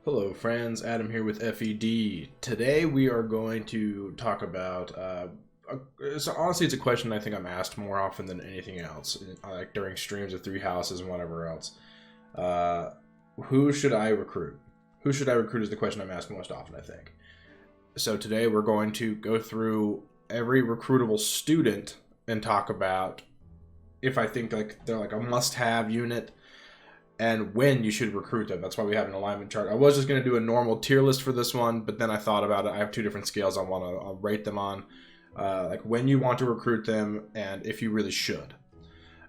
Hello friends, Adam here with FED. Today we are going to talk about, honestly it's a question I think I'm asked more often than anything else, like during streams of Three Houses and whatever else. Who should I recruit? Who should I recruit is the question I'm asked most often, I think. So today we're going to go through every recruitable student and talk about if I think like they're like a must-have unit, and when you should recruit them. That's why we have an alignment chart. I was just going to do a normal tier list for this one, but then I thought about it. I have two different scales I'll rate them on. Like when you want to recruit them and if you really should.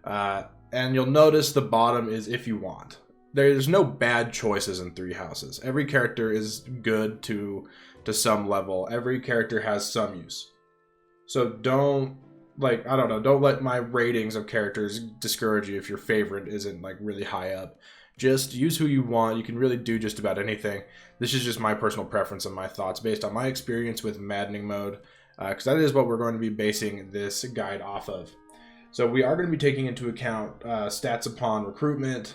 And you'll notice the bottom is if you want. There's no bad choices in Three Houses. Every character is good to some level. Every character has some use. So don't let my ratings of characters discourage you if your favorite isn't like really high up. Just use who you want. You can really do just about anything. This is just my personal preference and my thoughts based on my experience with maddening mode, because that is what we're going to be basing this guide off of. So we are going to be taking into account stats upon recruitment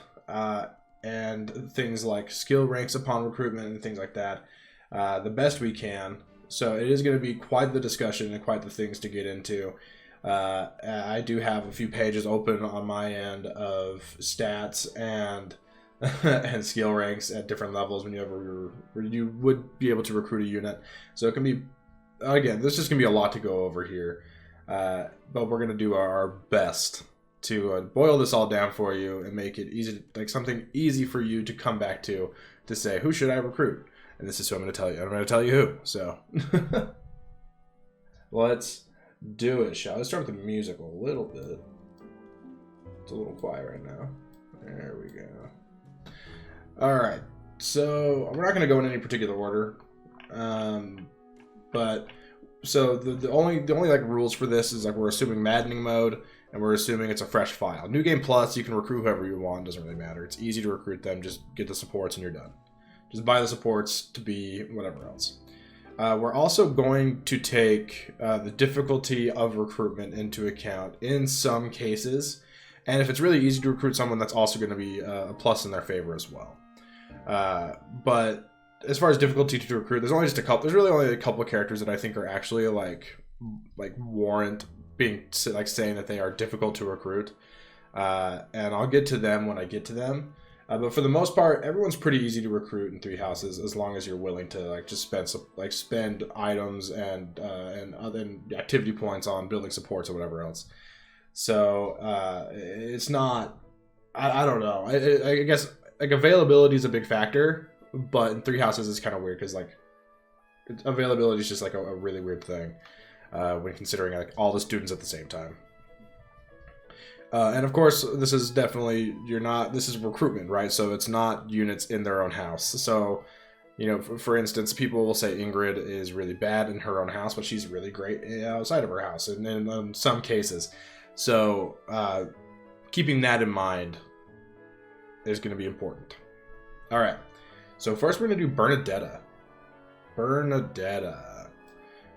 and things like skill ranks upon recruitment and things like that the best we can. So it is going to be quite the discussion and quite the things to get into. I do have a few pages open on my end of stats and and skill ranks at different levels where you would be able to recruit a unit. So it can be, again, this is going to be a lot to go over here, but we're going to do our best to boil this all down for you and make it easy, like something easy for you to come back to say, who should I recruit? And this is who I'm going to tell you. I'm going to tell you who. So let's do it, shall we? Let's start with the music a little bit. It's a little quiet right now. There we go. Alright, so we're not going to go in any particular order. But so the only like rules for this is like we're assuming maddening mode and we're assuming it's a fresh file. New Game Plus, you can recruit whoever you want, doesn't really matter. It's easy to recruit them, just get the supports and you're done. Just buy the supports to be whatever else. We're also going to take the difficulty of recruitment into account in some cases, and if it's really easy to recruit someone, that's also going to be a plus in their favor as well. But as far as difficulty to recruit, there's really only a couple of characters that I think are actually like warrant being like saying that they are difficult to recruit, and I'll get to them when I get to them. But for the most part, everyone's pretty easy to recruit in Three Houses as long as you're willing to like just spend items and other activity points on building supports or whatever else. So it's not. I don't know. I guess like availability is a big factor, but in Three Houses it's kind of weird because like availability is just like a really weird thing when considering like all the students at the same time. And of course, this is definitely, this is recruitment, right? So it's not units in their own house. So, you know, for instance, people will say Ingrid is really bad in her own house, but she's really great outside of her house, and in some cases. So, keeping that in mind is going to be important. All right. So first we're going to do Bernadetta. Bernadetta.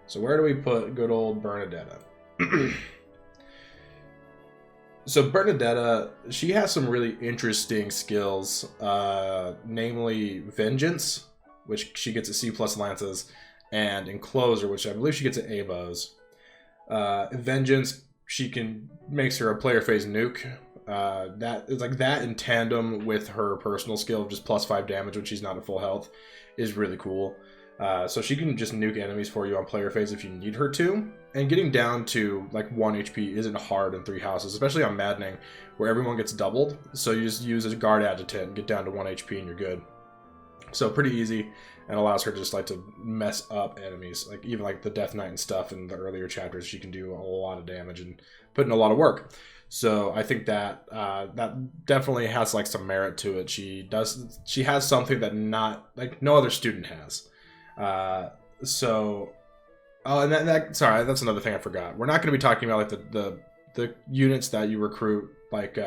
So where do we put good old Bernadetta? So Bernadetta, she has some really interesting skills, namely Vengeance, which she gets at C+ Lances, and Enclosure, which I believe she gets at A bows. Vengeance, makes her a player phase nuke. That is like that in tandem with her personal skill of just +5 damage when she's not at full health is really cool. So she can just nuke enemies for you on player phase if you need her to. And getting down to like 1 HP isn't hard in Three Houses, especially on Maddening, where everyone gets doubled. So you just use a guard adjutant and get down to 1 HP and you're good. So pretty easy, and allows her just like to mess up enemies. Like even like the Death Knight and stuff in the earlier chapters, she can do a lot of damage and put in a lot of work. So I think that that definitely has like some merit to it. She has something that no other student has. Sorry, that's another thing I forgot. We're not going to be talking about like the units that you recruit, like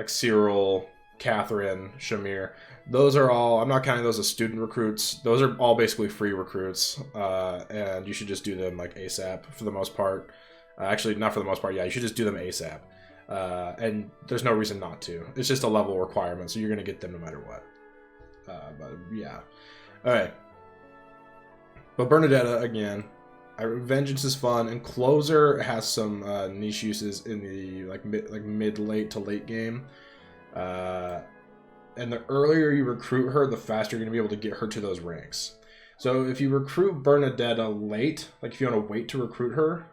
Cyril, Catherine, Shamir. Those are all, I'm not counting those as student recruits. Those are all basically free recruits, and you should just do them like ASAP for the most part. Actually, not for the most part. Yeah, you should just do them ASAP. And there's no reason not to. It's just a level requirement, so you're going to get them no matter what. But yeah. Alright. But Bernadetta, again, Vengeance is fun, and Closer has some niche uses in the mid-late to late game. And the earlier you recruit her, the faster you're going to be able to get her to those ranks. So if you recruit Bernadetta late, like if you want to wait to recruit her,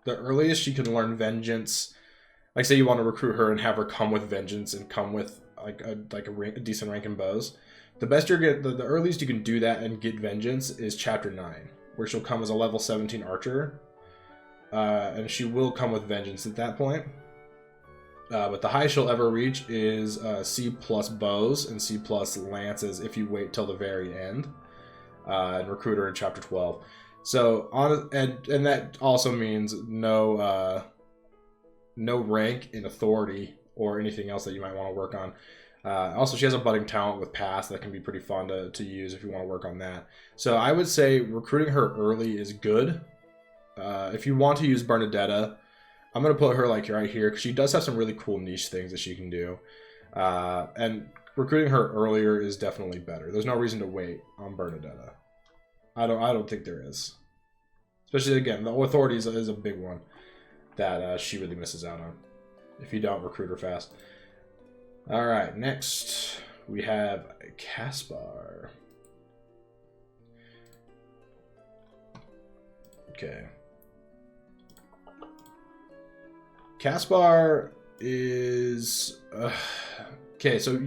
the earliest she can learn Vengeance, like say you want to recruit her and have her come with Vengeance and come with a decent rank in bows, the earliest you can do that and get Vengeance is Chapter 9, where she'll come as a level 17 archer, and she will come with Vengeance at that point. But the highest she'll ever reach is C+ bows and C+ lances if you wait till the very end and recruit her in Chapter 12. So and that also means no rank in authority or anything else that you might want to work on. Also, she has a budding talent with pass that can be pretty fun to use if you want to work on that. So I would say recruiting her early is good. If you want to use Bernadetta, I'm going to put her like right here because she does have some really cool niche things that she can do. And recruiting her earlier is definitely better. There's no reason to wait on Bernadetta. I don't think there is. Especially, again, the authority is a big one that she really misses out on if you don't recruit her fast. All right, next we have Caspar. Okay. Caspar is okay. So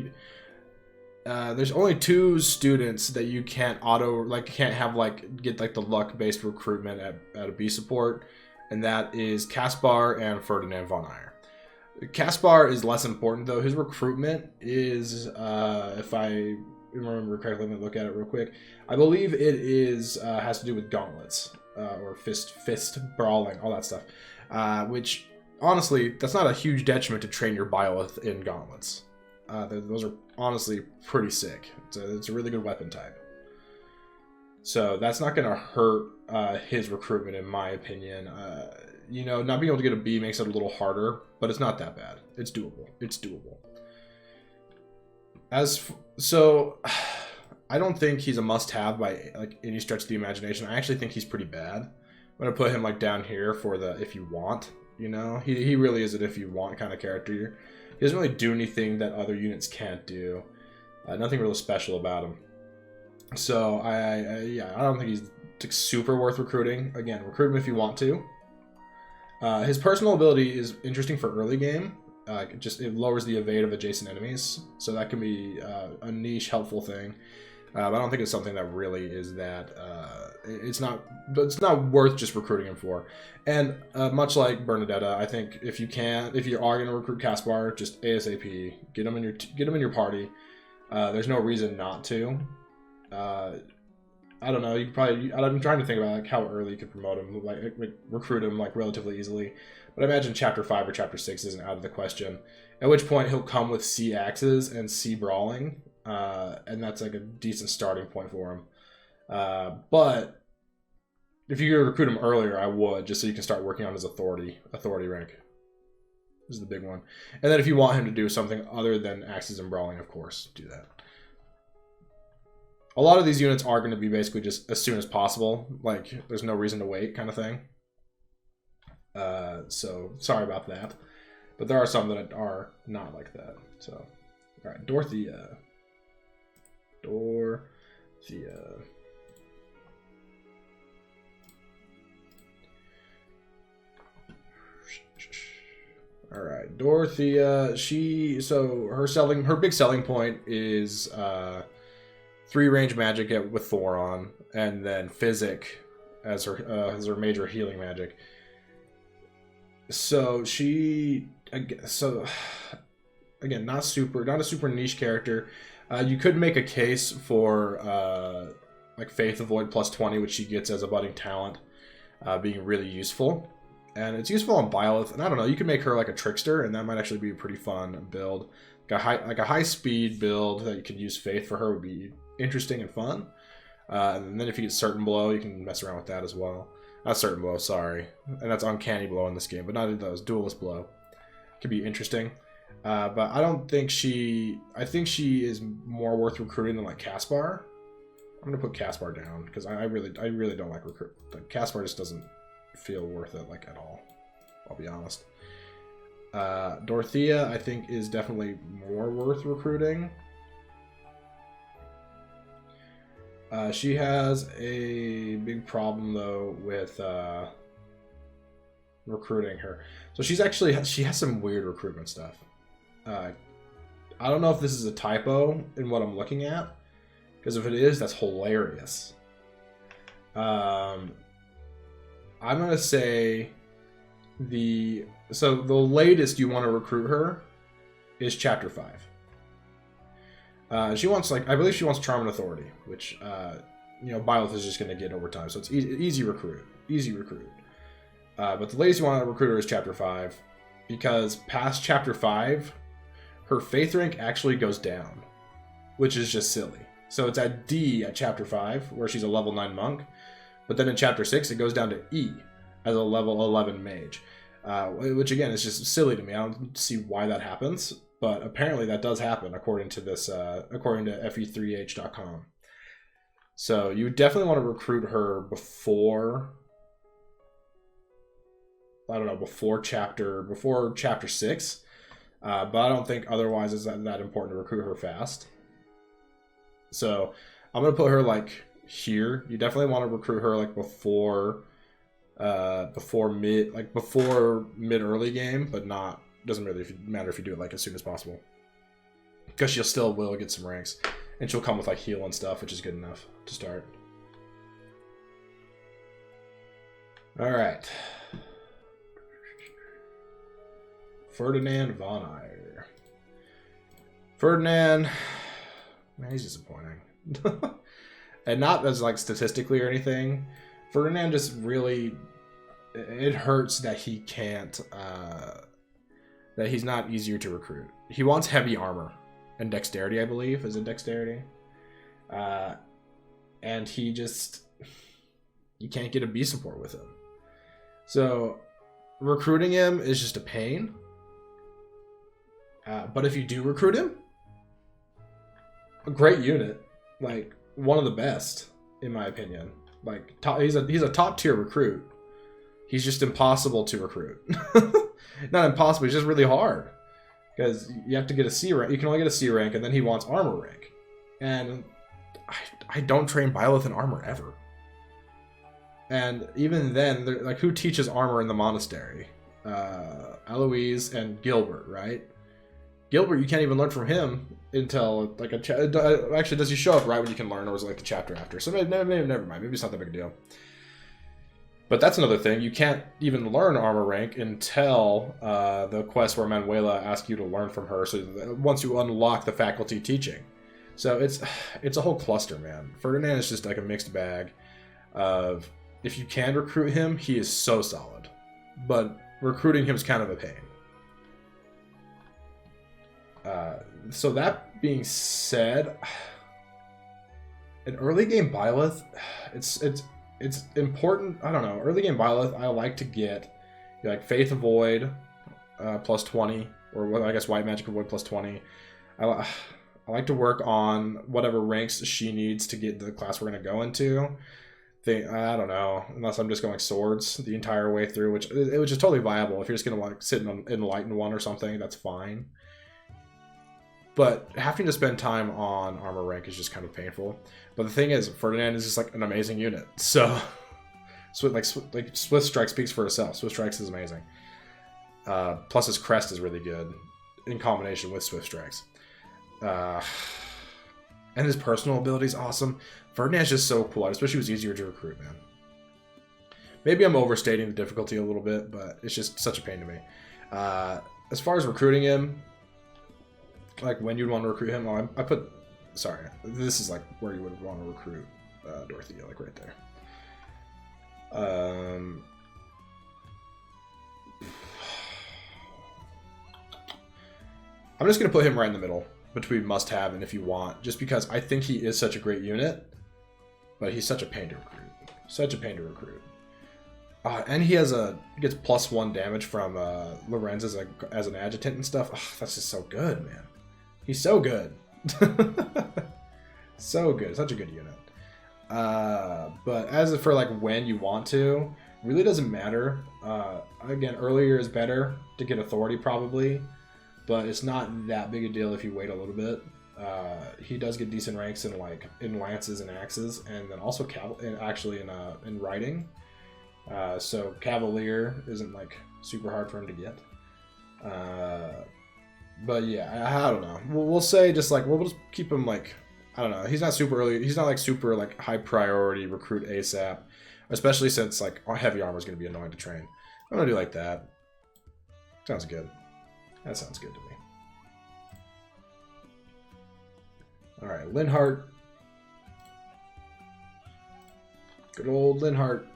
there's only 2 students that you can't get the luck based recruitment at a B support, and that is Caspar and Ferdinand von Eyre. Caspar is less important though. His recruitment is, if I remember correctly, let me look at it real quick. I believe it is has to do with gauntlets or fist brawling, all that stuff, which. Honestly, that's not a huge detriment to train your Byleth in gauntlets. Those are honestly pretty sick. It's a really good weapon type. So that's not going to hurt his recruitment, in my opinion. Not being able to get a B makes it a little harder, but it's not that bad. It's doable. It's doable. So, I don't think he's a must-have by any stretch of the imagination. I actually think he's pretty bad. I'm going to put him down here for the if you want. He really is an if you want kind of character. He doesn't really do anything that other units can't do. Nothing really special about him. So I don't think he's super worth recruiting. Again, recruit him if you want to. His personal ability is interesting for early game. It lowers the evade of adjacent enemies, so that can be a niche helpful thing. But I don't think it's something that really is that. It's not worth just recruiting him for. And much like Bernadetta, I think if you are going to recruit Caspar, just ASAP get him in your party. There's no reason not to. I don't know. I'm trying to think about how early you could promote him, recruit him relatively easily. But I imagine Chapter 5 or Chapter 6 isn't out of the question. At which point he'll come with C axes and C brawling, and that's a decent starting point for him. But if you could recruit him earlier, I would, just so you can start working on his authority rank. This is the big one. And then if you want him to do something other than axes and brawling, of course, do that. A lot of these units are going to be basically just as soon as possible. There's no reason to wait kind of thing. So, sorry about that. But there are some that are not like that. So, all right, Dorothea. All right, Dorothea. Her big selling point is 3 range magic with Thoron, and then Physic as her major healing magic. So again, not a super niche character. You could make a case for Faith of Void plus 20, which she gets as a budding talent, being really useful. And it's useful on Byleth, and I don't know, you can make her a trickster, and that might actually be a pretty fun build. A high speed build that you can use Faith for her would be interesting and fun. And then if you get Certain Blow, you can mess around with that as well. Not Certain Blow, sorry. And that's Uncanny Blow in this game, but not those. Duelist Blow. could be interesting. But I don't think I think she is more worth recruiting than like Caspar. I'm gonna put Caspar down because I really don't like recruit. Like Caspar just doesn't feel worth it like at all. I'll be honest. Dorothea I think is definitely more worth recruiting. She has a big problem though with recruiting her. So she has some weird recruitment stuff. I don't know if this is a typo in what I'm looking at, because if it is, that's hilarious. I'm gonna say the latest you want to recruit her is chapter 5. She wants I believe she wants Charm and Authority, which Balthus is just gonna get over time, so it's easy recruit. But the latest you want to recruit her is chapter 5, because past chapter 5, her faith rank actually goes down, which is just silly. So it's at D at chapter 5, where she's a level 9 monk, but then in chapter 6 it goes down to E as a level 11 mage, which again is just silly to me. I don't see why that happens, but apparently that does happen according to this, according to fe3h.com. So you definitely want to recruit her before, I don't know, before chapter 6. But I don't think otherwise it's that important to recruit her fast. So I'm gonna put her like here. You definitely want to recruit her like before mid early game, but doesn't really matter if you do it like as soon as possible, because she'll still will get some ranks, and she'll come with like heal and stuff, which is good enough to start. All right. Ferdinand von Eyre. Ferdinand, man, he's disappointing. And not as like statistically or anything. Ferdinand just really, it hurts that he can't, that he's not easier to recruit. He wants heavy armor and dexterity, I believe. Is it dexterity? And you can't get a B support with him. So recruiting him is just a pain. But if you do recruit him, a great unit, like one of the best in my opinion. Like he's a top tier recruit. He's just impossible to recruit. Not impossible, he's just really hard, because you have to get a C rank. You can only get a C rank, and then he wants armor rank. And I don't train Byleth in armor ever. And even then, like, who teaches armor in the monastery? Eloise and Gilbert, right? Gilbert, you can't even learn from him until like actually, does he show up right when you can learn, or is it like the chapter after? So never mind. Maybe it's not that big a deal. But that's another thing. You can't even learn armor rank until the quest where Manuela asks you to learn from her. So once you unlock the faculty teaching, so it's a whole cluster, man. Ferdinand is just like a mixed bag of, if you can recruit him, he is so solid, but recruiting him is kind of a pain. So that being said, an early game Byleth, it's important. I don't know. Early game Byleth, I like to get like Faith of Void plus 20, or I guess White Magic of Void plus 20. I like to work on whatever ranks she needs to get the class we're going to go into. I don't know, unless I'm just going swords the entire way through, which is totally viable. If you're just going to like sit in Enlightened one or something, that's fine. But having to spend time on armor rank is just kind of painful. But the thing is, Ferdinand is just like an amazing unit. So, Swift Strike speaks for itself. Swift Strikes is amazing. Plus his crest is really good in combination with Swift Strikes. And his personal ability is awesome. Ferdinand's just so cool. I just wish he was easier to recruit, man. Maybe I'm overstating the difficulty a little bit, but it's just such a pain to me. As far as recruiting him, like when you'd want to recruit him, sorry, this is like where you would want to recruit Dorothea, like right there. I'm just going to put him right in the middle between must have and if you want, just because I think he is such a great unit, but he's such a pain to recruit. Such a pain to recruit. And he gets +1 damage from Lorenz as an adjutant and stuff. Oh, that's just so good, man. He's so good. So good. Such a good unit. But as for like when you want to, really doesn't matter. Again, earlier is better to get authority probably, but it's not that big a deal if you wait a little bit. He does get decent ranks in lances and axes, and then also in riding. So Cavalier isn't like super hard for him to get. But yeah, I don't know. We'll say just like we'll just keep him like, I don't know. He's not super early. He's not like super like high priority recruit ASAP, especially since like heavy armor is going to be annoying to train. I'm gonna do like that. Sounds good. That sounds good to me. All right, Linhardt. Good old Linhardt.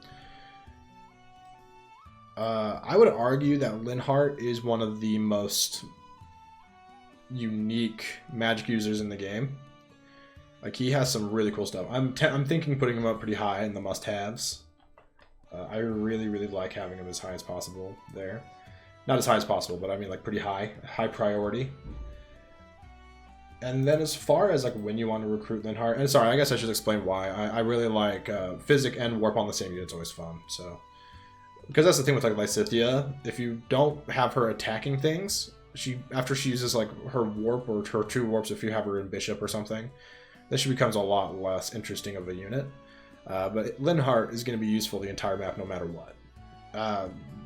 I would argue that Linhardt is one of the most unique magic users in the game. Like, he has some really cool stuff. I'm thinking putting him up pretty high in the must-haves. I really, really like having him as high as possible there. Not as high as possible, but I mean like pretty high priority. And then as far as like when you want to recruit Linhardt, and sorry, I guess I should explain why. I really like Physic and Warp on the same unit. It's always fun. So, because that's the thing with like Lysithea, if you don't have her attacking things, after she uses like her Warp or her 2 Warps, if you have her in Bishop or something, then she becomes a lot less interesting of a unit. But Linhardt is going to be useful the entire map no matter what.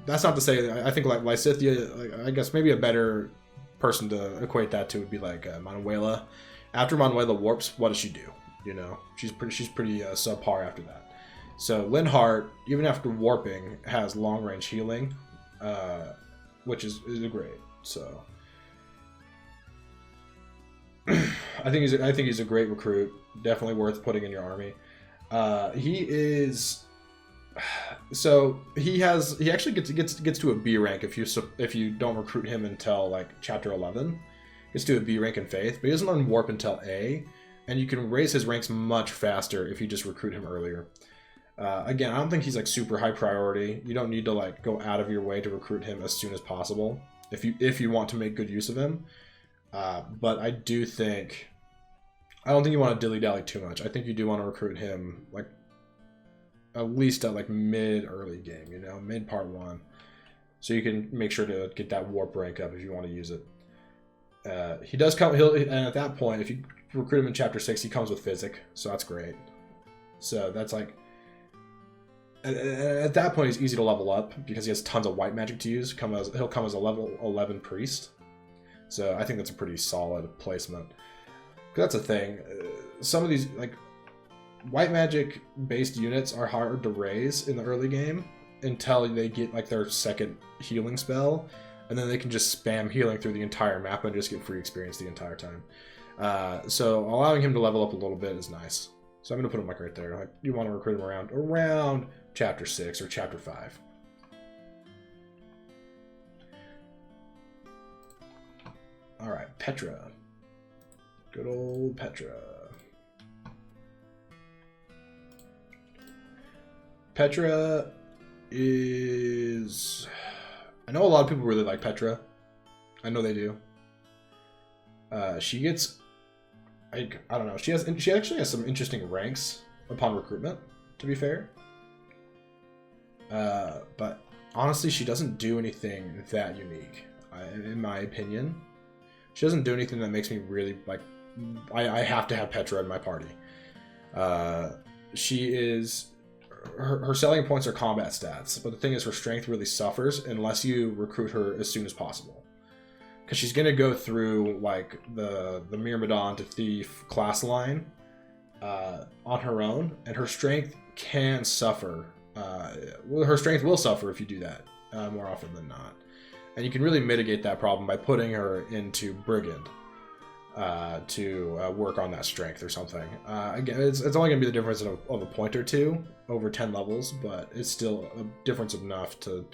That's not to say, I think like Lysithea, like, I guess maybe a better person to equate that to would be like Manuela. After Manuela warps, what does she do? You know, she's pretty subpar after that. So Linhardt, even after warping, has long range healing, which is great. So I think he's a great recruit. Definitely worth putting in your army. He is. So he actually gets to a B rank if you don't recruit him until like chapter 11. Gets to a B rank in Faith, but he doesn't learn Warp until A, and you can raise his ranks much faster if you just recruit him earlier. Again, I don't think he's like super high priority. You don't need to like go out of your way to recruit him as soon as possible if you want to make good use of him. But I don't think you want to dilly-dally too much. I think you do want to recruit him like at least at like mid-early game, you know, mid part 1, so you can make sure to get that warp rank up if you want to use it. He does come, and at that point, if you recruit him in chapter 6, he comes with Physic, so that's great. So that's like, at that point, he's easy to level up because he has tons of white magic to use. He'll come as a level 11 priest, so I think that's a pretty solid placement. That's the thing. Some of these like white magic based units are hard to raise in the early game until they get like their second healing spell, and then they can just spam healing through the entire map and just get free experience the entire time. So allowing him to level up a little bit is nice. So I'm gonna put him like right there. Like, you want to recruit him around chapter 6 or chapter 5. All right, Petra. Good old Petra. Petra is... I know a lot of people really like Petra. I know they do. She gets... I don't know. She actually has some interesting ranks upon recruitment, to be fair. But honestly, she doesn't do anything that unique, in my opinion. She doesn't do anything that makes me really, like... I have to have Petra in my party. She is... Her selling points are combat stats, but the thing is her strength really suffers unless you recruit her as soon as possible. Because she's going to go through like the Myrmidon to Thief class line on her own, and her strength can suffer. Her strength will suffer if you do that more often than not. And you can really mitigate that problem by putting her into Brigand to work on that strength or something. Again, it's only going to be the difference of a point or two over 10 levels, but it's still a difference enough to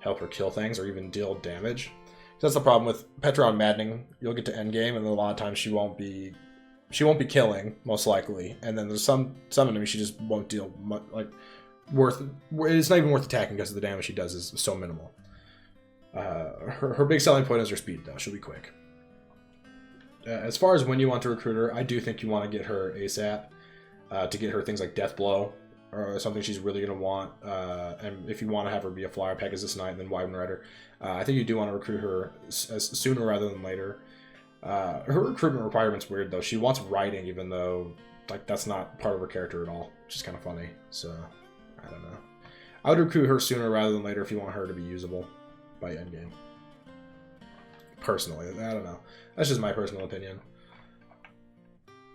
help her kill things or even deal damage. That's the problem with Petra on Maddening. You'll get to endgame, and a lot of times she won't be killing, most likely. And then there's some enemies she just won't deal much, like It's not even worth attacking because the damage she does is so minimal. Her big selling point is her speed, though. She'll be quick. As far as when you want to recruit her, I do think you want to get her ASAP to get her things like Death Blow or something she's really going to want. And if you want to have her be a flyer Pegasus Knight and then Wyvern Rider, I think you do want to recruit her sooner rather than later. Her recruitment requirement's weird, though. She wants riding, even though like that's not part of her character at all, which is kind of funny. So, I don't know. I would recruit her sooner rather than later if you want her to be usable by endgame. Personally, I don't know. That's just my personal opinion.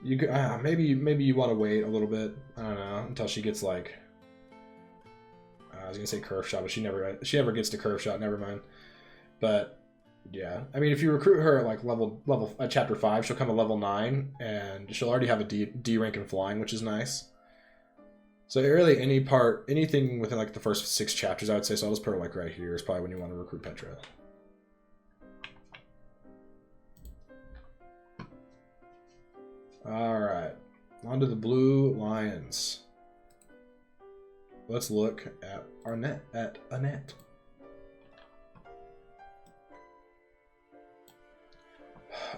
You could, maybe you want to wait a little bit. I don't know until she gets like. I was gonna say curve shot, but she never gets to curve shot. Never mind. But yeah, I mean, if you recruit her at like level at chapter 5, she'll come at level 9, and she'll already have a D rank in flying, which is nice. So really, anything within like the first 6 chapters, I would say. So I'll just put her like right here is probably when you want to recruit Petra. All right, on to the Blue Lions. Let's look at Annette.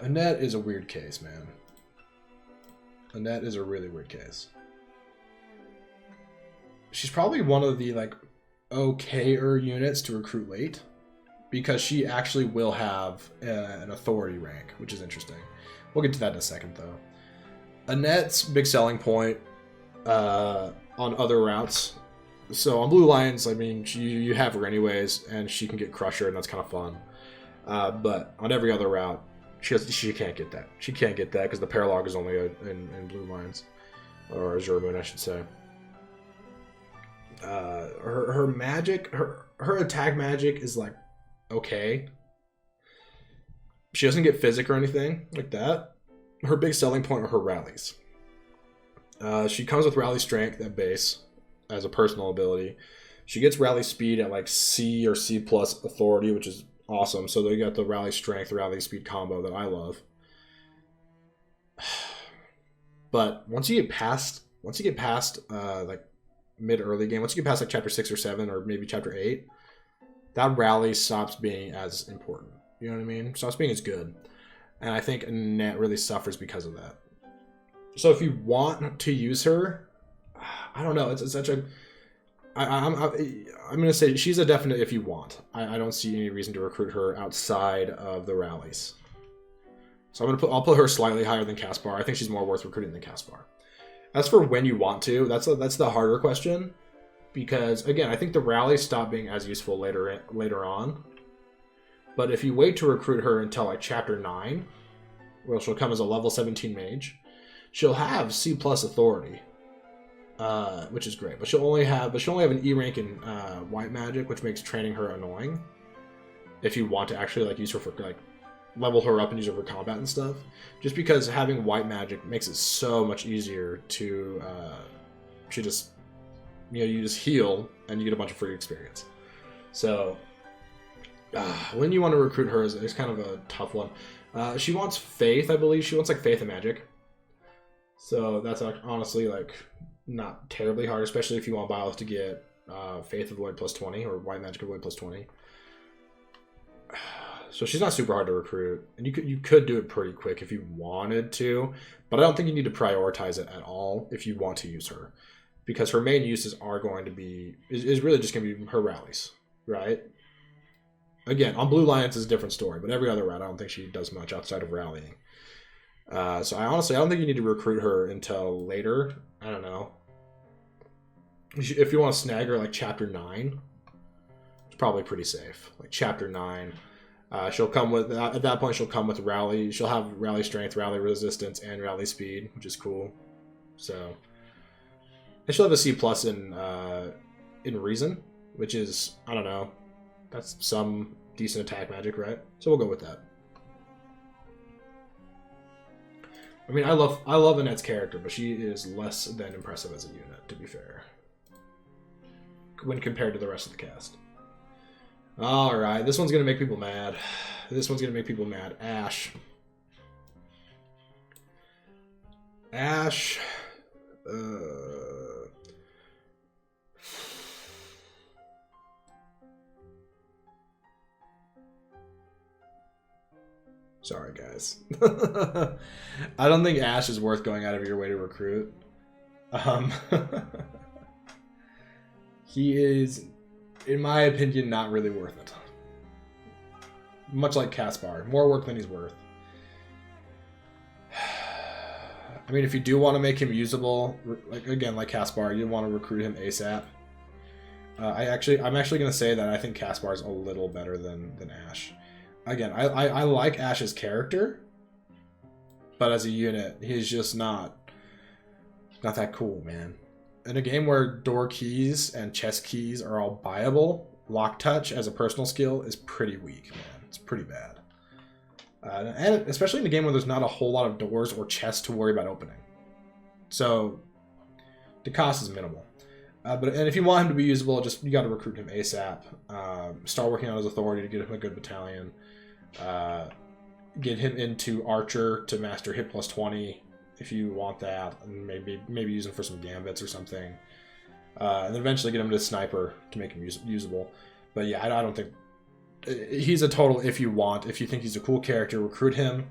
Annette is a weird case, man. Annette is a really weird case. She's probably one of the like okayer units to recruit late because she actually will have an authority rank, which is interesting. We'll get to that in a second, though. Annette's big selling point on other routes. So on Blue Lions, I mean, you have her anyways, and she can get Crusher, and that's kind of fun. But on every other route, she can't get that. She can't get that because the Paralog is only in Blue Lions, or Azure Moon, I should say. Her magic, her attack magic is like okay. She doesn't get physic or anything like that. Her big selling point are her rallies. She comes with rally strength at base as a personal ability. She gets rally speed at like C or C plus authority, which is awesome. So they got the rally strength, rally speed combo that I love. But once you get past like mid early game, once you get past like chapter 6 or 7 or maybe chapter 8, that rally stops being as important. You know what I mean? Stops being as good. And I think Annette really suffers because of that. So if you want to use her, I don't know. It's such a. I'm gonna say she's a definite if you want. I don't see any reason to recruit her outside of the rallies. So I'll put her slightly higher than Caspar. I think she's more worth recruiting than Caspar. As for when you want to, that's the harder question, because again, I think the rallies stop being as useful later on. But if you wait to recruit her until like chapter 9, where she'll come as a level 17 mage, she'll have C plus authority, which is great. But she'll only have an E rank in white magic, which makes training her annoying. If you want to actually like use her for like level her up and use her for combat and stuff, just because having white magic makes it so much easier to you just heal and you get a bunch of free experience. So. When you want to recruit her is kind of a tough one. She wants faith, I believe. She wants like faith and magic. So that's like, honestly like not terribly hard, especially if you want Balthus to get faith of void plus 20 or white magic of void plus 20. So she's not super hard to recruit, and you could do it pretty quick if you wanted to, but I don't think you need to prioritize it at all if you want to use her, because her main uses are going to be is really just going to be her rallies, right? Again, on Blue Lions is a different story, but every other route, I don't think she does much outside of rallying. So I don't think you need to recruit her until later. I don't know. If you want to snag her like chapter 9, it's probably pretty safe. Like chapter 9, she'll come with at that point. She'll come with rally. She'll have rally strength, rally resistance, and rally speed, which is cool. So, and she'll have a C plus in reason, which is, I don't know. That's some decent attack magic, right? So we'll go with that. I mean, I love Annette's character, but she is less than impressive as a unit, to be fair, when compared to the rest of the cast. All right, this one's gonna make people mad. Ashe. anyways. I don't think Ashe is worth going out of your way to recruit. He is, in my opinion, not really worth it. Much like Caspar. More work than he's worth. I mean, if you do want to make him usable, like Caspar, you want to recruit him ASAP. I'm actually going to say that I think Caspar is a little better than Ashe. Again, I like Ashe's character, but as a unit, he's just not that cool, man. In a game where door keys and chest keys are all buyable, lock touch as a personal skill is pretty weak, man. It's pretty bad. And especially in a game where there's not a whole lot of doors or chests to worry about opening. So the cost is minimal. And if you want him to be usable, you got to recruit him ASAP. Start working on his authority to get him a good battalion. Get him into Archer to master hit plus 20 if you want that, and maybe use him for some gambits or something. And then eventually get him to Sniper to make him usable. But yeah, I don't think he's a total if you want. If you think he's a cool character, recruit him.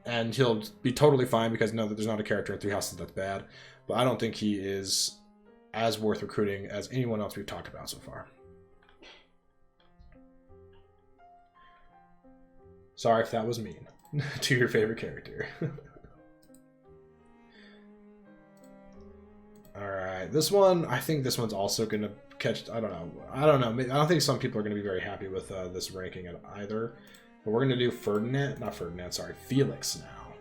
And he'll be totally fine because there's not a character in Three Houses that's bad. But I don't think he is as worth recruiting as anyone else we've talked about so far. Sorry if that was mean to your favorite character. Alright, this one, I think this one's also going to catch, I don't know. I don't think some people are going to be very happy with this ranking either. But we're going to do Felix now.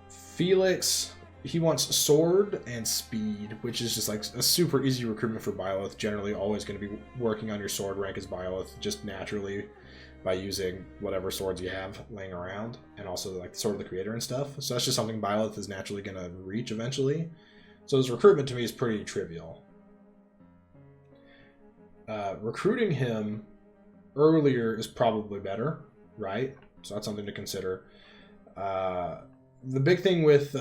Felix, he wants sword and speed, which is just like a super easy recruitment for Byleth. Generally always going to be working on your sword rank as Byleth, just naturally by using whatever swords you have laying around, and also like the Sword of the Creator and stuff. So that's just something Byleth is naturally going to reach eventually. So his recruitment to me is pretty trivial. Recruiting him earlier is probably better, right? So that's something to consider. The big thing with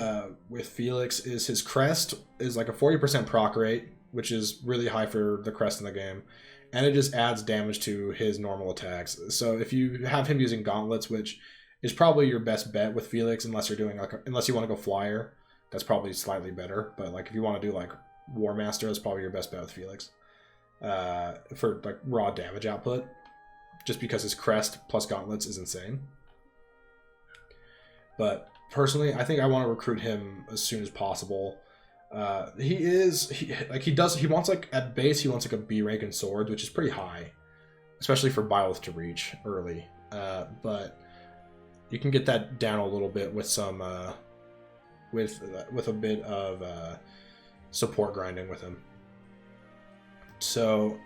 Felix is his crest is like a 40% proc rate, which is really high for the crest in the game. And it just adds damage to his normal attacks. So if you have him using gauntlets, which is probably your best bet with Felix, unless you're doing unless you want to go flyer, that's probably slightly better. But like if you want to do like War Master, that's probably your best bet with Felix for like raw damage output, just because his crest plus gauntlets is insane. But personally, I think I want to recruit him as soon as possible. He wants like at base he wants like a B rank in swords, which is pretty high, especially for Byleth to reach early. But you can get that down a little bit with some with a bit of support grinding with him. So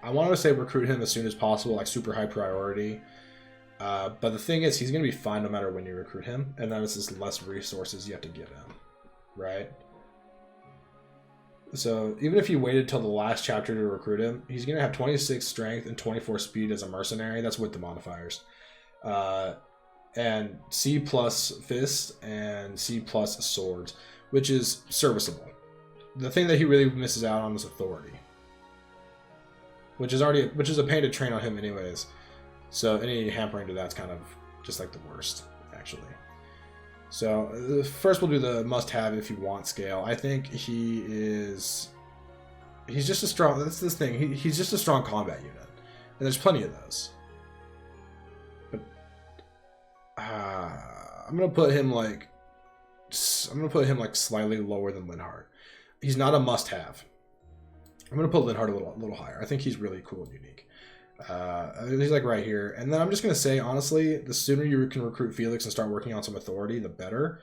I wanted to say recruit him as soon as possible, like super high priority. But the thing is, he's going to be fine no matter when you recruit him, and then it's just less resources you have to give him, right? So even if you waited till the last chapter to recruit him, he's going to have 26 strength and 24 speed as a mercenary. That's with the modifiers. And C plus fist and C plus swords, which is serviceable. The thing that he really misses out on is authority, which is a pain to train on him anyways. So any hampering to that's kind of just like the worst, actually. So first we'll do the must-have if you want scale. I think he's just a strong, that's this thing, he's just a strong combat unit. And there's plenty of those. But I'm gonna put him like slightly lower than Linhardt. He's not a must-have. I'm gonna put Linhardt a little higher. I think he's really cool and unique. He's like right here. And then I'm just going to say, honestly, the sooner you can recruit Felix and start working on some authority, the better.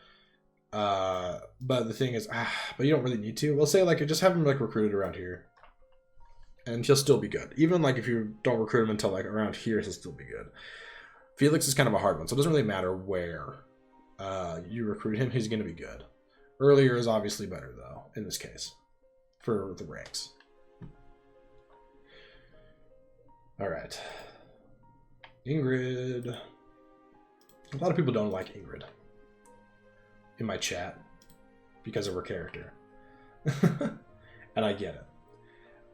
But the thing is, but you don't really need to. We'll say like just have him like recruited around here, and he'll still be good. Even like if you don't recruit him until like around here, he'll still be good. Felix is kind of a hard one, so it doesn't really matter where you recruit him. He's going to be good. Earlier is obviously better though in this case for the ranks. All right, Ingrid. A lot of people don't like Ingrid in my chat because of her character, and I get it.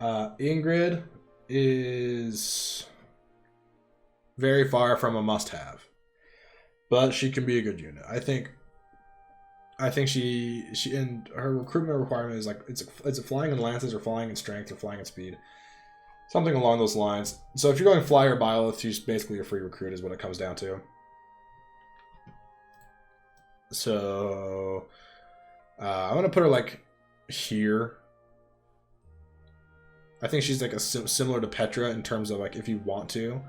Ingrid is very far from a must-have but she can be a good unit. I think she and her recruitment requirement is like it's a flying in lances or flying in strength or flying in speed, something along those lines. So if you're going fly or Byleth, she's basically a free recruit is what it comes down to. So I'm gonna put her like here. I think she's like similar to Petra in terms of like if you want to.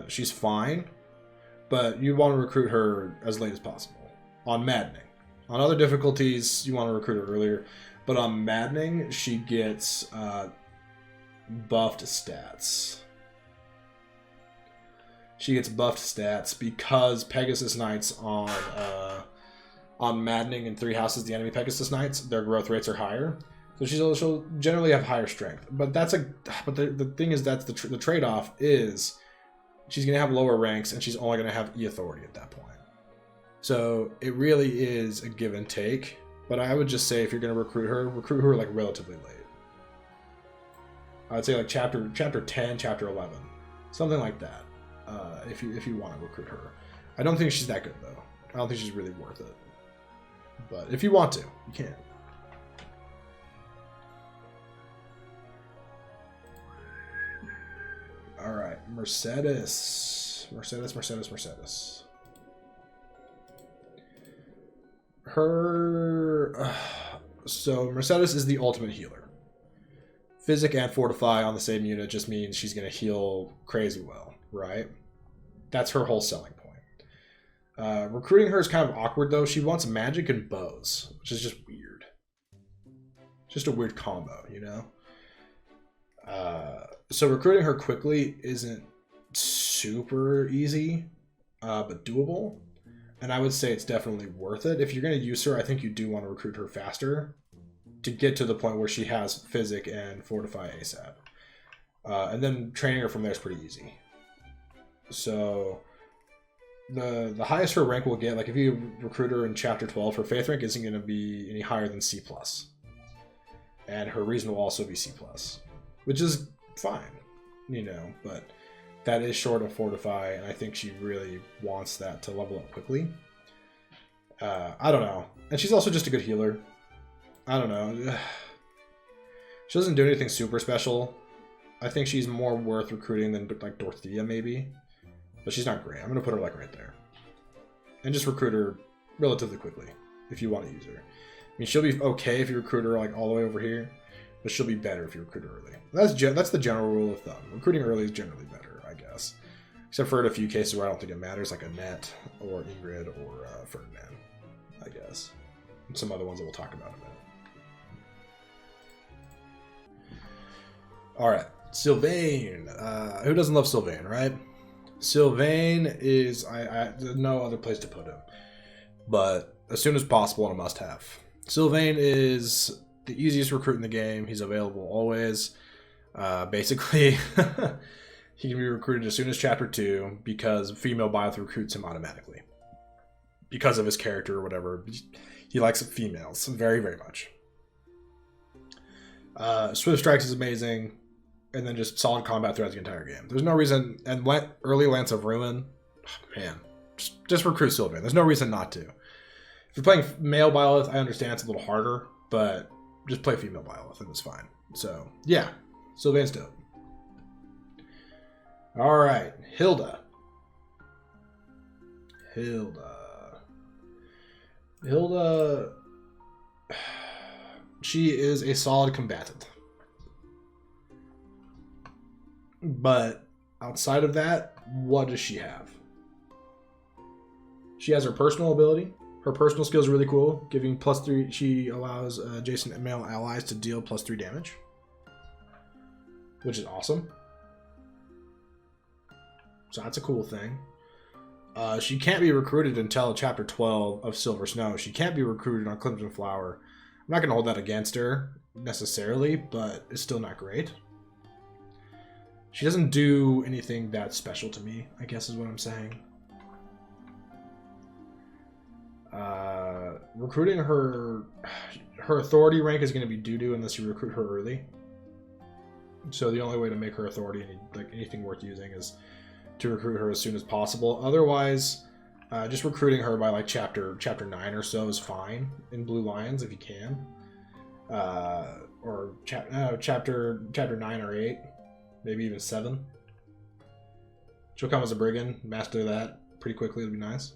She's fine, but you want to recruit her as late as possible on Maddening. On other difficulties, you want to recruit her earlier, but on Maddening, she gets buffed stats. She gets buffed stats because Pegasus Knights on Maddening in 3 houses, the enemy Pegasus Knights, their growth rates are higher. So she'll generally have higher strength. But the thing is that's the trade-off is she's going to have lower ranks and she's only going to have E-Authority at that point. So it really is a give and take. But I would just say if you're going to recruit her like relatively late. I would say like chapter 10, chapter 11. Something like that. If you want to recruit her. I don't think she's that good though. I don't think she's really worth it. But if you want to, you can. Alright, Mercedes. So Mercedes is the ultimate healer. Physic and Fortify on the same unit just means she's going to heal crazy well, right? That's her whole selling point. Recruiting her is kind of awkward though. She wants magic and bows, which is just weird. Just a weird combo, you know? So recruiting her quickly isn't super easy, but doable. And I would say it's definitely worth it. If you're going to use her, I think you do want to recruit her faster to get to the point where she has Physic and Fortify ASAP. And then training her from there is pretty easy. So the highest her rank will get, like if you recruit her in Chapter 12, her Faith rank isn't going to be any higher than C+. And her Reason will also be C+. Which is fine, you know, but that is short of Fortify, and I think she really wants that to level up quickly. I don't know. And she's also just a good healer. I don't know. She doesn't do anything super special. I think she's more worth recruiting than like Dorothea maybe, but she's not great. I'm going to put her like right there. And just recruit her relatively quickly if you want to use her. I mean, she'll be okay if you recruit her like all the way over here. But she'll be better if you recruit early. That's the general rule of thumb. Recruiting early is generally better, I guess. Except for in a few cases where I don't think it matters, like Annette or Ingrid or Ferdinand, I guess. And some other ones that we'll talk about in a minute. Alright, Sylvain. Who doesn't love Sylvain, right? Sylvain is... there's no other place to put him. But as soon as possible, a must-have. Sylvain is... the easiest recruit in the game. He's available always. Basically, he can be recruited as soon as Chapter 2 because female Byleth recruits him automatically. Because of his character or whatever. He likes females very, very much. Swift Strikes is amazing. And then just solid combat throughout the entire game. There's no reason... And early Lance of Ruin, man, just recruit Sylvain. There's no reason not to. If you're playing male Byleth, I understand it's a little harder, but... just play female Byleth and it's fine. So, yeah. Sylvain's dope. Alright. Hilda. She is a solid combatant. But outside of that, what does she have? She has her personal ability. Her personal skill is really cool, giving +3. She allows adjacent male allies to deal +3 damage, which is awesome. So that's a cool thing. She can't be recruited until Chapter 12 of Silver Snow. She can't be recruited on Crimson Flower. I'm not going to hold that against her necessarily, but it's still not great. She doesn't do anything that special to me, I guess is what I'm saying. Recruiting her authority rank is going to be doo-doo unless you recruit her early. So the only way to make her authority anything worth using is to recruit her as soon as possible. Otherwise, Just recruiting her by like chapter 9 or so is fine in Blue Lions if you can. Or chapter 9 or 8, maybe even 7. She'll come as a brigand, master that pretty quickly. It'll be nice.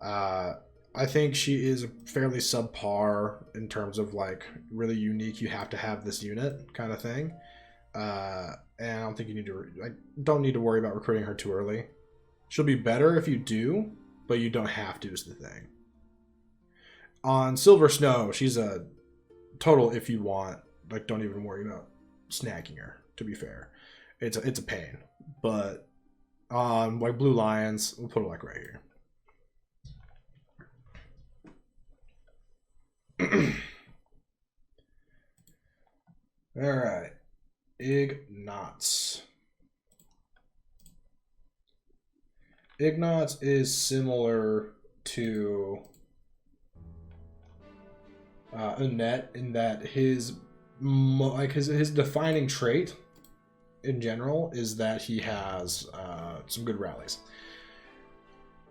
I think she is fairly subpar in terms of like really unique. You have to have this unit kind of thing. And I don't think you need to. I don't need to worry about recruiting her too early. She'll be better if you do, but you don't have to is the thing. On Silver Snow, she's a total if you want. Like, don't even worry about snagging her, to be fair. It's a pain. But on like Blue Lions, we'll put it like right here. Alright. Ignatz. Ignatz is similar to Annette in that his defining trait in general is that he has some good rallies.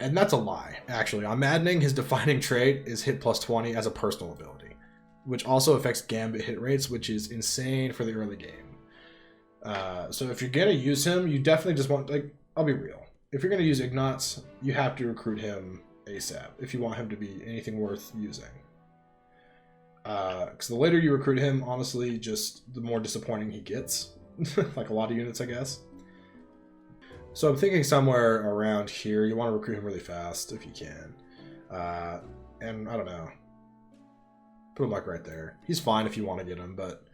And that's a lie, actually. On Maddening, his defining trait is hit plus 20 as a personal ability, which also affects Gambit hit rates, which is insane for the early game. So if you're going to use him, you definitely just want, like, I'll be real. If you're going to use Ignatz, you have to recruit him ASAP if you want him to be anything worth using. Because the later you recruit him, honestly, just the more disappointing he gets. Like a lot of units, I guess. So I'm thinking somewhere around here. You want to recruit him really fast if you can. And I don't know. Put him like right there. He's fine if you want to get him, but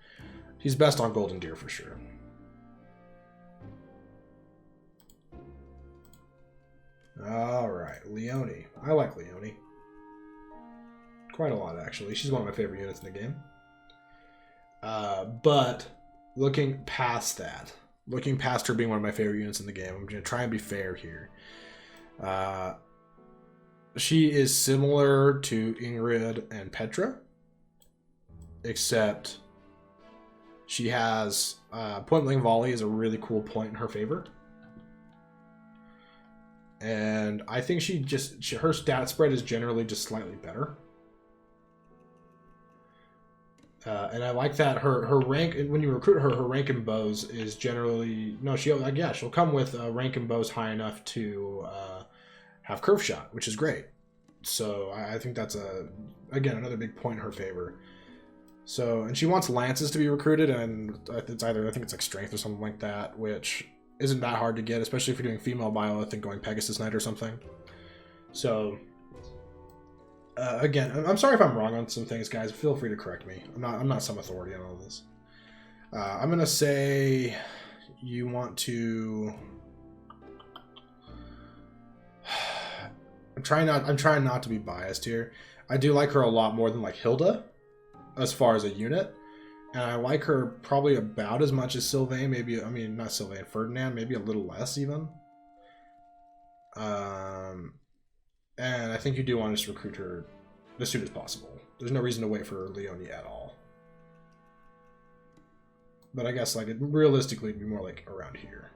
he's best on Golden Deer for sure. Alright, Leonie. I like Leonie. Quite a lot, actually. She's one of my favorite units in the game. But looking past that, looking past her being one of my favorite units in the game, I'm going to try and be fair here. She is similar to Ingrid and Petra, except she has point blank volley is a really cool point in her favor. And I think her stat spread is generally just slightly better. And I like that her rank, when you recruit her rank in bows is generally, no, she'll come with rank in bows high enough to have curve shot, which is great. So I think that's again, another big point in her favor. So, and she wants lances to be recruited, and it's either, I think it's like strength or something like that, which isn't that hard to get, especially if you're doing female bio, I think going Pegasus Knight or something. So, again, I'm sorry if I'm wrong on some things, guys. Feel free to correct me. I'm not some authority on all this. I'm gonna say you want to. I'm trying not to be biased here. I do like her a lot more than like Hilda, as far as a unit. And I like her probably about as much as Sylvain, maybe, I mean, not Sylvain, Ferdinand, maybe a little less even. And I think you do want to just recruit her as soon as possible. There's no reason to wait for Leonie at all. But I guess, like, it realistically would be more like around here.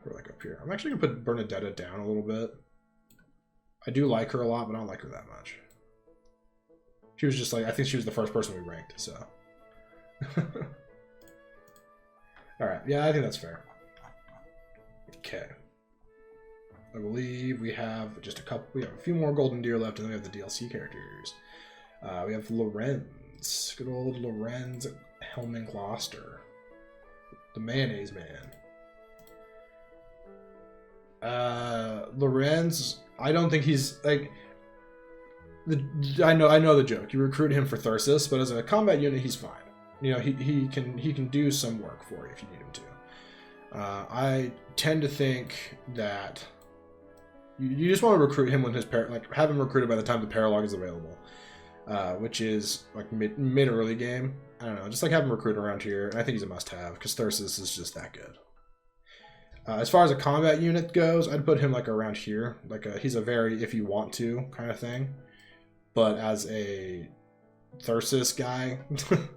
Or like up here. I'm actually going to put Bernadetta down a little bit. I do like her a lot, but I don't like her that much. She was just like, I think she was the first person we ranked, so. Alright, yeah, I think that's fair. Okay. I believe we have just we have a few more Golden Deer left, and then we have the DLC characters. We have Lorenz. Good old Lorenz Helming Gloucester. The Mayonnaise Man. Lorenz, I don't think he's, like... I know the joke. You recruit him for Thyrsus, but as a combat unit, he's fine. You know, he can do some work for you if you need him to. I tend to think that you just want to recruit him when his have him recruited by the time the paralog is available, which is like mid early game. I don't know, just like have him recruit around here. And I think he's a must-have because Thyrsus is just that good. As far as a combat unit goes, I'd put him like around here. Like he's a very if you want to kind of thing. But as a Thyrsus guy,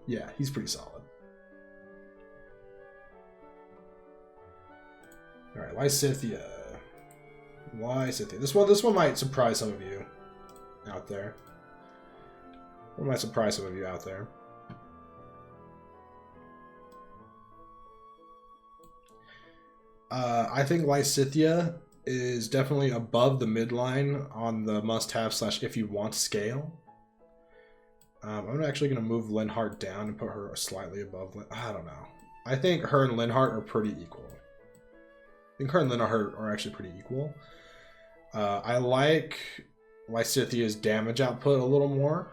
yeah, he's pretty solid. All right, Lysithea. Lysithea. This one might surprise some of you out there. One might surprise some of you out there. I think Lysithea is definitely above the midline on the must-have / if you want scale. I'm actually going to move Linhardt down and put her slightly above. I don't know. I think her and Linhardt are pretty equal. I think her and Linhardt are actually pretty equal. I like Lysithea's damage output a little more.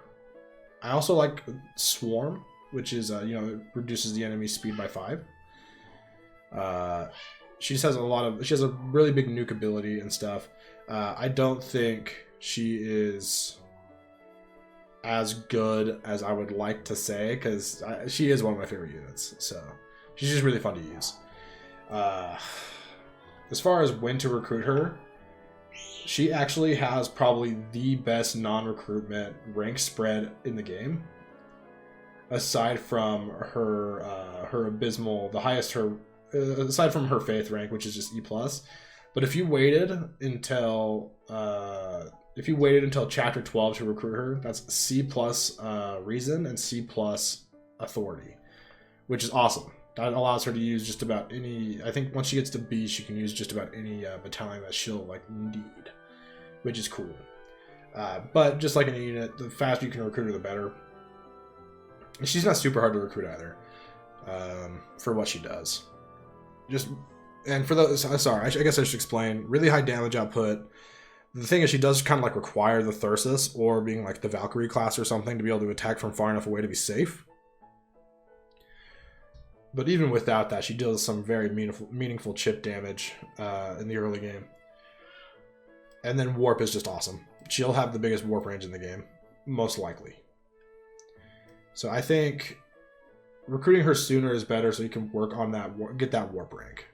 I also like Swarm, which is, you know, it reduces the enemy's speed by 5. She just has she has a really big nuke ability and stuff. I don't think she is as good as I would like to say, because she is one of my favorite units, so she's just really fun to use. As far as when to recruit her, she actually has probably the best non-recruitment rank spread in the game. Aside from her her abysmal, the highest her aside from her faith rank, which is just E+. But if you waited until chapter 12 to recruit her, that's C+ reason and C+ authority, which is awesome. That allows her to use just about any. I think once she gets to B, she can use just about any battalion that she'll like need, which is cool. But just like in a unit, the faster you can recruit her, the better. And she's not super hard to recruit either, for what she does. And for those, sorry, I guess I should explain. Really high damage output. The thing is, she does kind of like require the Thyrsus or being like the Valkyrie class or something to be able to attack from far enough away to be safe. But even without that, she deals some very meaningful chip damage in the early game. And then warp is just awesome. She'll have the biggest warp range in the game, most likely. So I think recruiting her sooner is better, so you can work on that, get that warp rank.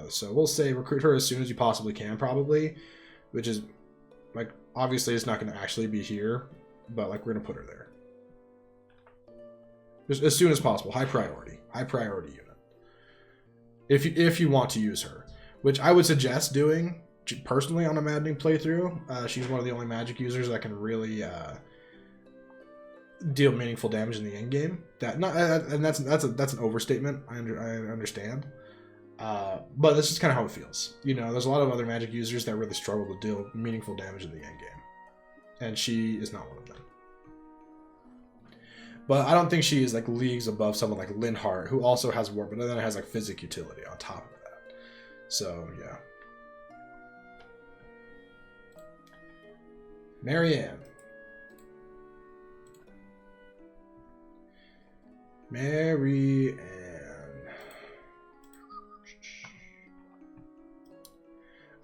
So we'll say recruit her as soon as you possibly can, probably, which is like obviously it's not going to actually be here, but like we're going to put her there just as soon as possible. High priority unit. If you want to use her, which I would suggest doing personally on a maddening playthrough. She's one of the only magic users that can really deal meaningful damage in the end game. And that's an overstatement. I understand, but that's just kind of how it feels. You know, there's a lot of other magic users that really struggle to deal meaningful damage in the end game, and she is not one of them. But I don't think she is like leagues above someone like Linhardt, who also has warp, but then it has like physic utility on top of that. So yeah. Marianne.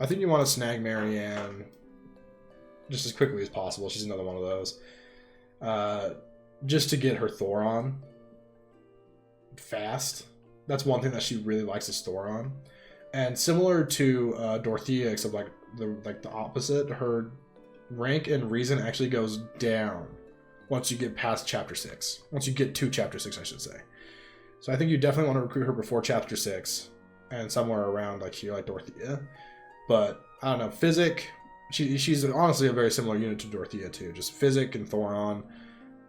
I think you want to snag Marianne just as quickly as possible. She's another one of those. Just to get her Thoron fast. That's one thing that she really likes is Thoron. And similar to Dorothea, except like the opposite, her rank and reason actually goes down once you get past chapter 6. Once you get to chapter 6, I should say. So I think you definitely want to recruit her before chapter 6 and somewhere around like here, like Dorothea. But I don't know, Physic, she's honestly a very similar unit to Dorothea too. Just Physic and Thoron.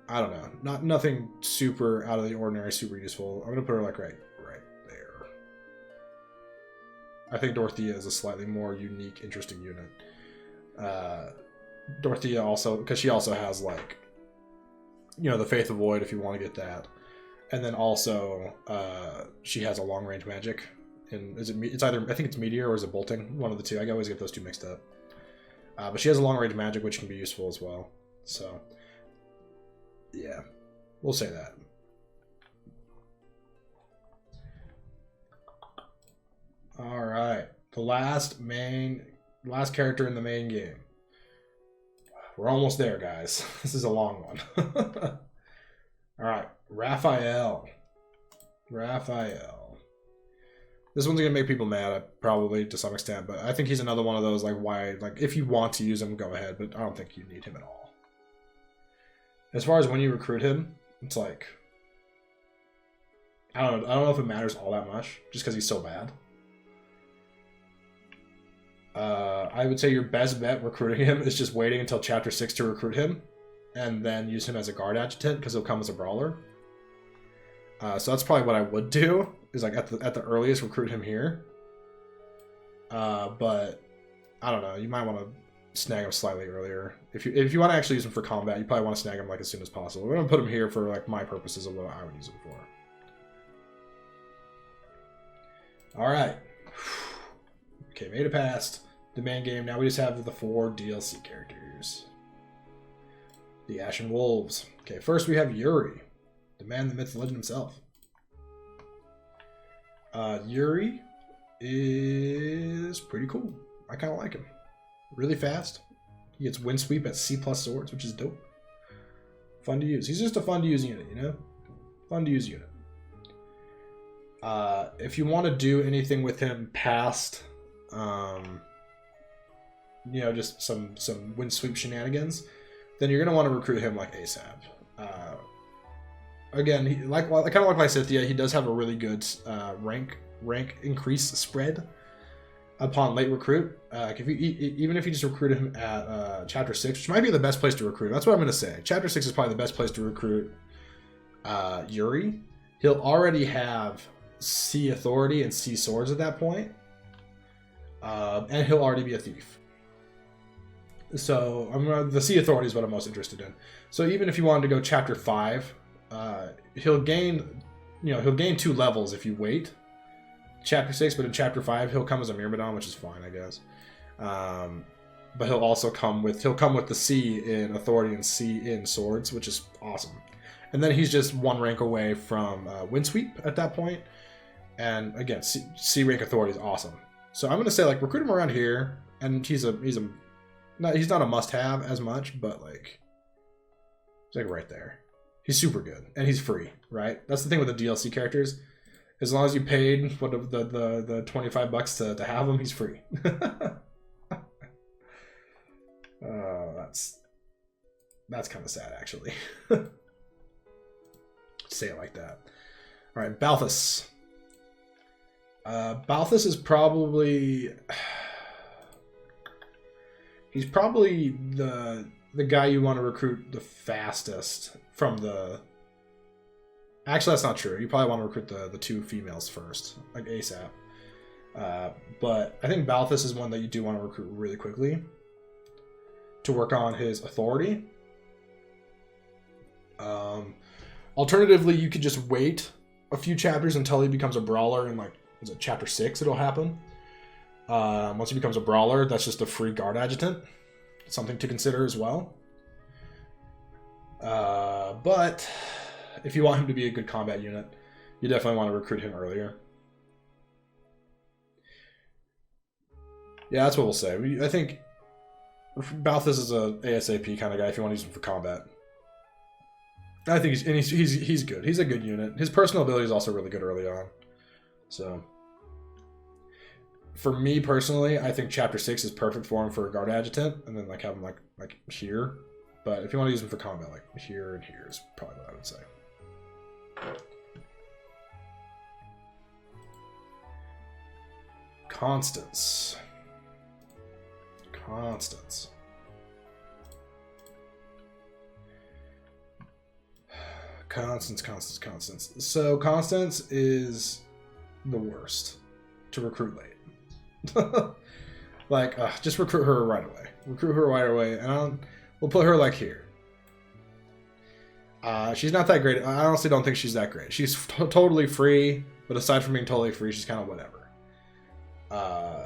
I don't know, nothing super out of the ordinary, super useful. I'm gonna put her like right there. I think Dorothea is a slightly more unique, interesting unit. Dorothea also, because she also has like, you know, the Faith of Void if you want to get that, and then also she has a long range magic. And it's either, I think it's Meteor or is it Bolting, one of the two. I always get those two mixed up. But she has a long range magic which can be useful as well. So yeah, we'll say that. All right, the last character in the main game. We're almost there, guys. This is a long one. All right, Raphael. This one's gonna make people mad, probably to some extent, but I think he's another one of those like if you want to use him, go ahead, but I don't think you need him at all. As far as when you recruit him, it's like I don't know if it matters all that much, just because he's so bad. I would say your best bet recruiting him is just waiting until chapter 6 to recruit him, and then use him as a guard adjutant because he'll come as a brawler. So that's probably what I would do, is like at the earliest recruit him here. But I don't know, you might want to snag him slightly earlier. If you want to actually use him for combat, you probably want to snag him like as soon as possible. We're gonna put him here for like my purposes of what I would use him for. All right. Okay, made it past the main game. Now we just have the 4 DLC characters. The Ashen Wolves. Okay, first we have Yuri, the man, the myth, the legend himself. Yuri is pretty cool. I kind of like him. Really fast. He gets wind sweep at C+ swords, which is dope. Fun to use. He's just a fun to use unit, you know? Fun to use unit. If you want to do anything with him past, you know, just some wind sweep shenanigans, then you're gonna want to recruit him like ASAP. Again, kind of like Lysithea, he does have a really good rank increase spread upon late recruit. Even if you just recruit him at chapter 6, which might be the best place to recruit. That's what I'm gonna say. Chapter 6 is probably the best place to recruit Yuri. He'll already have C authority and C swords at that point, and he'll already be a thief. So the C authority is what I'm most interested in. So even if you wanted to go chapter 5, he'll gain 2 levels if you wait. Chapter 6, but in chapter 5 he'll come as a Myrmidon, which is fine, I guess. But he'll also come with the C in authority and C in swords, which is awesome. And then he's just 1 rank away from Windsweep at that point. And again, C rank authority is awesome. So I'm gonna say like recruit him around here, and he's not a must-have as much, but like he's like right there. He's super good, and he's free, right? That's the thing with the DLC characters. As long as you paid what the $25 to have him, he's free. That's kind of sad, actually. Say it like that. All right, Balthus. Balthus is probably he's probably the guy you want to recruit the fastest from the. Actually, that's not true. You probably want to recruit the 2 females first, like ASAP. But I think Balthus is one that you do want to recruit really quickly to work on his authority. Alternatively, you could just wait a few chapters until he becomes a brawler in like, is it chapter 6 it'll happen. Once he becomes a brawler, that's just a free guard adjutant. Something to consider as well. But if you want him to be a good combat unit, you definitely want to recruit him earlier. Yeah, that's what we'll say. I think Balthus is a ASAP kind of guy if you want to use him for combat. I think he's good. He's a good unit. His personal ability is also really good early on. So for me personally, I think chapter 6 is perfect for him for a guard adjutant, and then like have him like here. But if you want to use him for combat, like here and here is probably what I would say. Constance. So Constance is the worst to recruit late. Like, just recruit her right away. And we'll put her like here. She's not that great. I honestly don't think she's that great. She's totally free, but aside from being totally free, she's kind of whatever.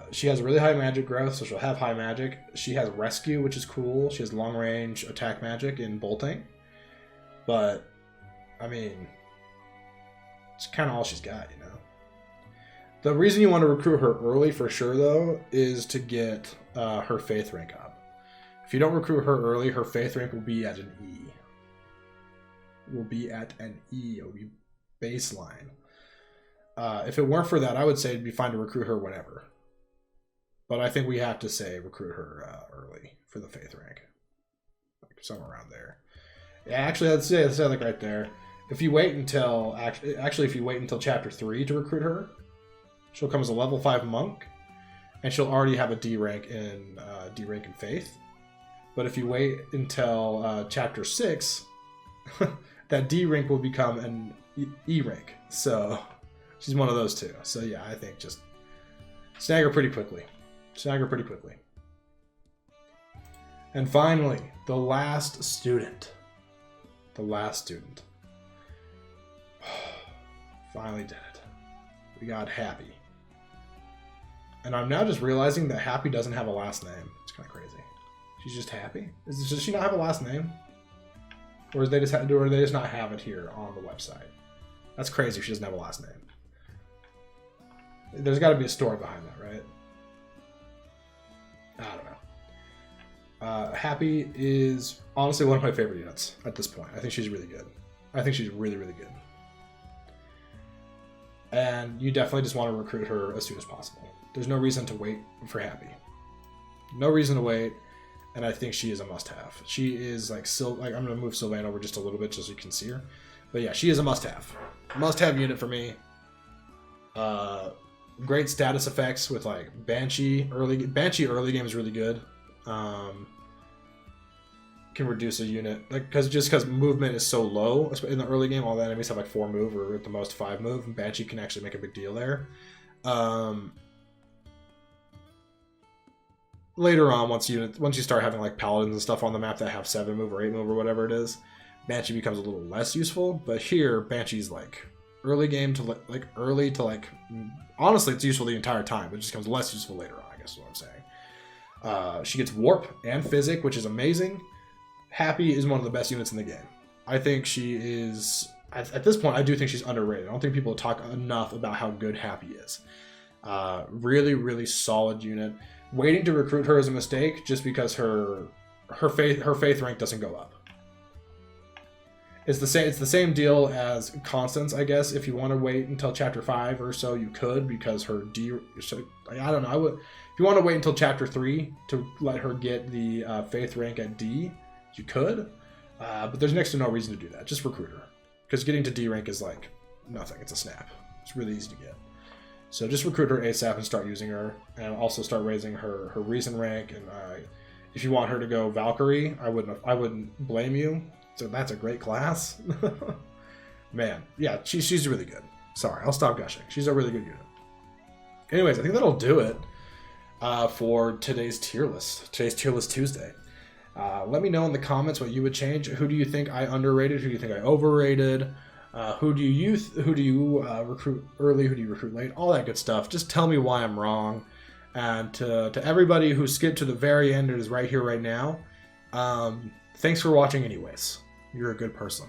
She has really high magic growth, so she'll have high magic. She has rescue, which is cool. She has long range attack magic in bolting. But, I mean, it's kind of all she's got, you know? The reason you want to recruit her early for sure, though, is to get her faith rank up. If you don't recruit her early, her faith rank will be at an E. It'll be baseline. If it weren't for that, I would say it'd be fine to recruit her whenever. But I think we have to say recruit her early for the faith rank. Like somewhere around there. Yeah, actually, let's say like right there. If you wait until if you wait until chapter 3 to recruit her, she'll come as a level 5 monk. and she'll already have a D rank in Faith. But if you wait until chapter 6, that D rank will become an E rank. So she's one of those two. So yeah, I think just snag her pretty quickly. And finally, the last student. Finally did it. We got Hapi. And I'm now just realizing that Hapi doesn't have a last name. It's kind of crazy. She's just Hapi? Does she not have a last name? Or do they just not have it here on the website? That's crazy if she doesn't have a last name. There's got to be a story behind that, right? I don't know. Hapi is honestly one of my favorite units at this point. I think she's really good. I think she's really, really good. And you definitely just want to recruit her as soon as possible. There's no reason to wait for Hapi. No reason to wait. And I think she is a must-have. She is like I'm going to move Sylvain over just a little bit just so you can see her. But yeah, she is a must-have. Must-have unit for me. Great status effects with like Banshee early game is really good. Can reduce a unit because movement is so low in the early game. All the enemies have like 4 move or at the most 5 move. And Banshee can actually make a big deal there. Later on, once you start having like paladins and stuff on the map that have 7 move or 8 move or whatever it is, Banshee becomes a little less useful. But here, Banshee's like early game to honestly, it's useful the entire time, but it just becomes less useful later on, I guess is what I'm saying. She gets Warp and Physic, which is amazing. Hapi is one of the best units in the game. I think she is, at this point, I do think she's underrated. I don't think people talk enough about how good Hapi is. Really, really solid unit. Waiting to recruit her is a mistake just because her faith rank doesn't go up. It's the same deal as Constance, I guess. If you want to wait until chapter 5 or so, you could, because her D. I don't know. If you want to wait until chapter 3 to let her get the faith rank at D, you could. But there's next to no reason to do that. Just recruit her, because getting to D rank is like nothing. It's a snap. It's really easy to get. So just recruit her ASAP and start using her, and also start raising her reason rank. And if you want her to go Valkyrie, I wouldn't blame you. So that's a great class. Man, yeah, she's really good. Sorry, I'll stop gushing. She's a really good unit. Anyways, I think that'll do it for today's tier list. Today's tier list Tuesday. Let me know in the comments what you would change. Who do you think I underrated? Who do you think I overrated? Who do you recruit early? Who do you recruit late? All that good stuff. Just tell me why I'm wrong. And to everybody who skipped to the very end and is right here, right now, thanks for watching anyways. You're a good person.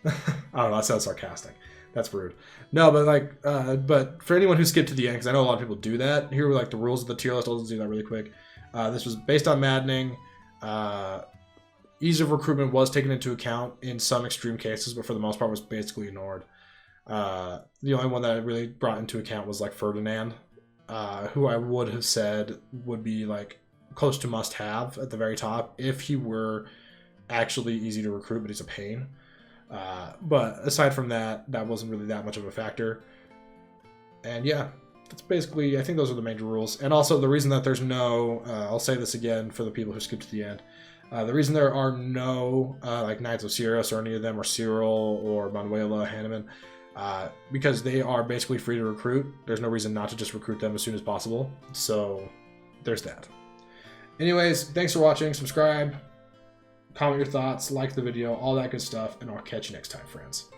I don't know, that sounds sarcastic. That's rude. No, but but for anyone who skipped to the end, because I know a lot of people do that, here are like the rules of the tier list. I'll just do that really quick. This was based on maddening. Ease of recruitment was taken into account in some extreme cases, but for the most part was basically ignored. The only one that I really brought into account was like Ferdinand, who I would have said would be like close to must-have at the very top if he were actually easy to recruit, but he's a pain. But aside from that, that wasn't really that much of a factor. And yeah, that's basically, I think those are the major rules. And also the reason that there's no, I'll say this again for the people who skipped to the end, the reason there are no like Knights of Sirius or any of them, or Cyril or Manuela Hanneman, because they are basically free to recruit. There's no reason not to just recruit them as soon as possible. So there's that. Anyways, thanks for watching. Subscribe, comment your thoughts, like the video, all that good stuff, and I'll catch you next time, friends.